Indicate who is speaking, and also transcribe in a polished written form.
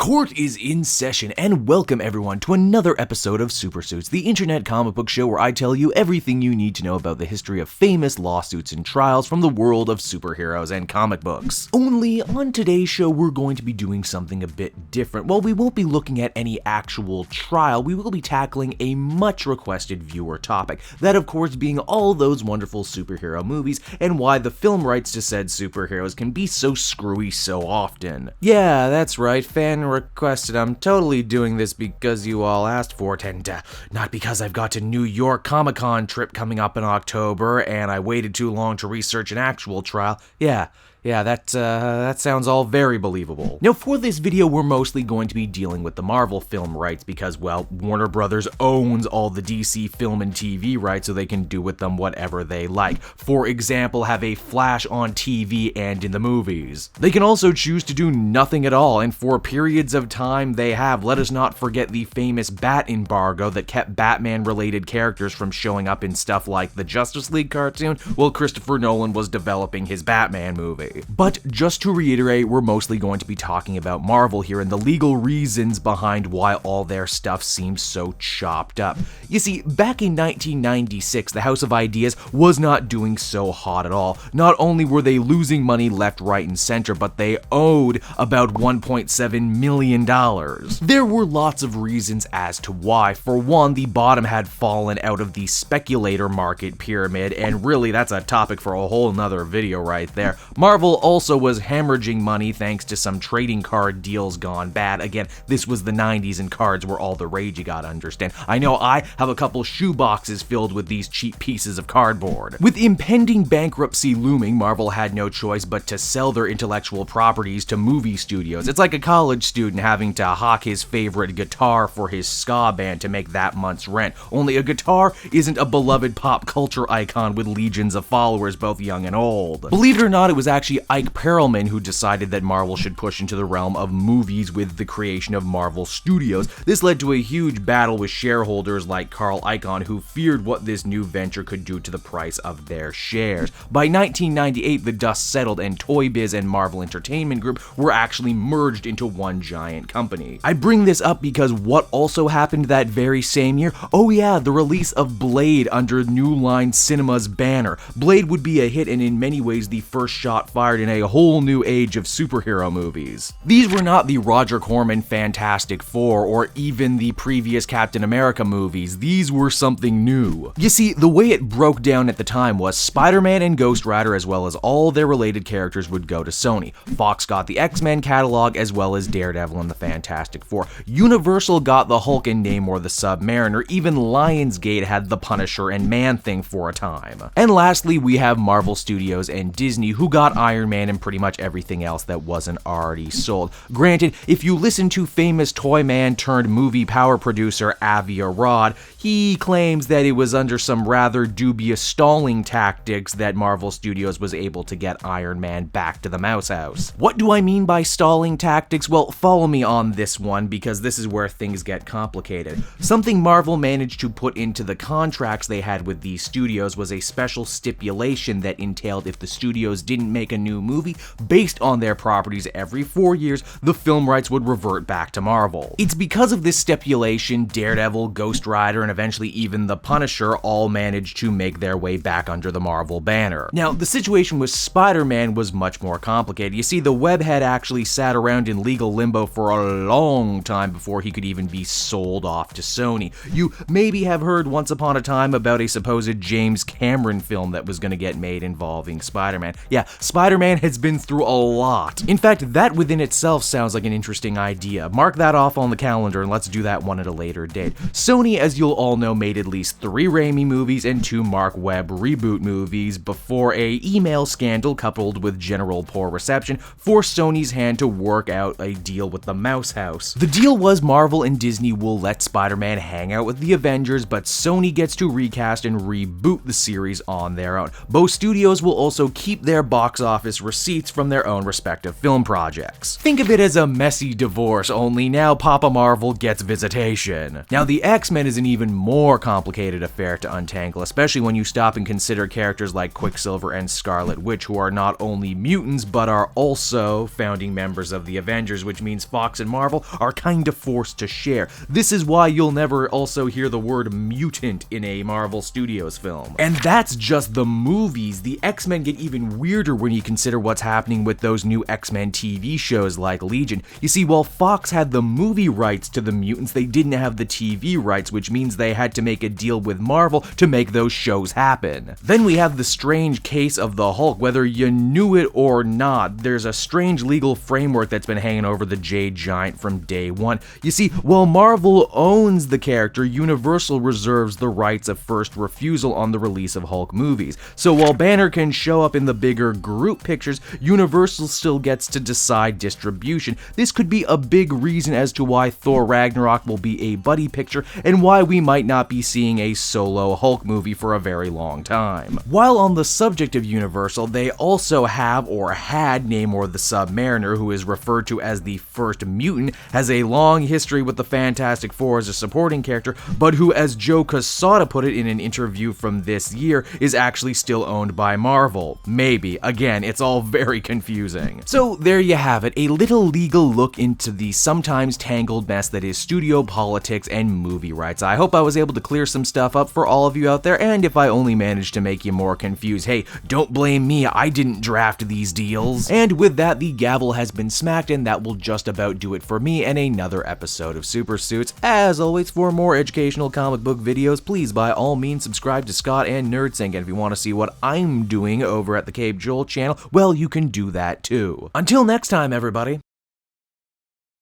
Speaker 1: Court is in session, and welcome everyone to another episode of Super Suits, the internet comic book show where I tell you everything you need to know about the history of famous lawsuits and trials from the world of superheroes and comic books. Only on today's show, we're going to be doing something a bit different. While we won't be looking at any actual trial, we will be tackling a much requested viewer topic, that of course being all those wonderful superhero movies and why the film rights to said superheroes can be so screwy so often. Yeah, that's right, fan requested. I'm totally doing this because you all asked for it, and not because I've got a New York Comic-Con trip coming up in October and I waited too long to research an actual trial. Yeah, that sounds all very believable. Now, for this video, we're mostly going to be dealing with the Marvel film rights because, well, Warner Brothers owns all the DC film and TV rights, so they can do with them whatever they like. For example, have a Flash on TV and in the movies. They can also choose to do nothing at all, and for periods of time they have. Let us not forget the famous Bat embargo that kept Batman-related characters from showing up in stuff like the Justice League cartoon while Christopher Nolan was developing his Batman movie. But just to reiterate, we're mostly going to be talking about Marvel here and the legal reasons behind why all their stuff seems so chopped up. You see, back in 1996, the House of Ideas was not doing so hot at all. Not only were they losing money left, right, and center, but they owed about $1.7 million. There were lots of reasons as to why. For one, the bottom had fallen out of the speculator market pyramid, and really that's a topic for a whole nother video right there. Marvel also was hemorrhaging money thanks to some trading card deals gone bad. Again, this was the 90s and cards were all the rage, you gotta understand. I know I have a couple shoe boxes filled with these cheap pieces of cardboard. With impending bankruptcy looming, Marvel had no choice but to sell their intellectual properties to movie studios. It's like a college student having to hawk his favorite guitar for his ska band to make that month's rent. Only a guitar isn't a beloved pop culture icon with legions of followers, both young and old. Believe it or not, it was actually Ike Perelman who decided that Marvel should push into the realm of movies with the creation of Marvel Studios. This led to a huge battle with shareholders like Carl Icahn, who feared what this new venture could do to the price of their shares. By 1998, the dust settled and Toy Biz and Marvel Entertainment Group were actually merged into one giant company. I bring this up because what also happened that very same year? Oh yeah, the release of Blade under New Line Cinema's banner. Blade would be a hit and in many ways the first shot fired in a whole new age of superhero movies. These were not the Roger Corman Fantastic Four or even the previous Captain America movies. These were something new. You see, the way it broke down at the time was Spider-Man and Ghost Rider as well as all their related characters would go to Sony. Fox got the X-Men catalog as well as Daredevil and the Fantastic Four. Universal got the Hulk and Namor the Submariner. Even Lionsgate had the Punisher and Man-Thing for a time. And lastly, we have Marvel Studios and Disney, who got Iron Man and pretty much everything else that wasn't already sold. Granted, if you listen to famous toy man turned movie power producer Avi Arad, he claims that it was under some rather dubious stalling tactics that Marvel Studios was able to get Iron Man back to the Mouse House. What do I mean by stalling tactics? Well, follow me on this one because this is where things get complicated. Something Marvel managed to put into the contracts they had with these studios was a special stipulation that entailed if the studios didn't make a new movie based on their properties every 4 years, the film rights would revert back to Marvel. It's because of this stipulation, Daredevil, Ghost Rider, and eventually even the Punisher all managed to make their way back under the Marvel banner. Now, the situation with Spider-Man was much more complicated. You see, the web had actually sat around in legal limbo for a long time before he could even be sold off to Sony. You maybe have heard once upon a time about a supposed James Cameron film that was going to get made involving Spider-Man. Yeah, Spider-Man has been through a lot. In fact, that within itself sounds like an interesting idea. Mark that off on the calendar and let's do that one at a later date. Sony, as you'll all know, made at least 3 Raimi movies and 2 Mark Webb reboot movies before a email scandal coupled with general poor reception forced Sony's hand to work out a deal with the Mouse House. The deal was Marvel and Disney will let Spider-Man hang out with the Avengers, but Sony gets to recast and reboot the series on their own. Both studios will also keep their box office receipts from their own respective film projects. Think of it as a messy divorce, only now Papa Marvel gets visitation. Now, the X-Men is an even more complicated affair to untangle, especially when you stop and consider characters like Quicksilver and Scarlet Witch, who are not only mutants, but are also founding members of the Avengers, which means Fox and Marvel are kinda forced to share. This is why you'll never also hear the word mutant in a Marvel Studios film. And that's just the movies. The X-Men get even weirder when you consider what's happening with those new X-Men TV shows like Legion. You see, while Fox had the movie rights to the mutants, they didn't have the TV rights, which means they had to make a deal with Marvel to make those shows happen. Then we have the strange case of the Hulk. Whether you knew it or not, there's a strange legal framework that's been hanging over the Jade Giant from day one. You see, while Marvel owns the character, Universal reserves the rights of first refusal on the release of Hulk movies. So while Banner can show up in the bigger group pictures, Universal still gets to decide distribution. This could be a big reason as to why Thor Ragnarok will be a buddy picture and why we might not be seeing a solo Hulk movie for a very long time. While on the subject of Universal, they also have or had Namor the Submariner, who is referred to as the first mutant, has a long history with the Fantastic Four as a supporting character, but who, as Joe Quesada put it in an interview from this year, is actually still owned by Marvel. Maybe. Again, it's all very confusing. So there you have it, a little legal look into the sometimes tangled mess that is studio politics and movie rights. I hope I was able to clear some stuff up for all of you out there, and if I only managed to make you more confused, hey, don't blame me, I didn't draft these deals. And with that, the gavel has been smacked, and that will just about do it for me and another episode of Super Suits. As always, for more educational comic book videos, please by all means subscribe to Scott and NerdSync, and if you want to see what I'm doing over at the Cape Joel channel, well, you can do that too. Until next time, everybody.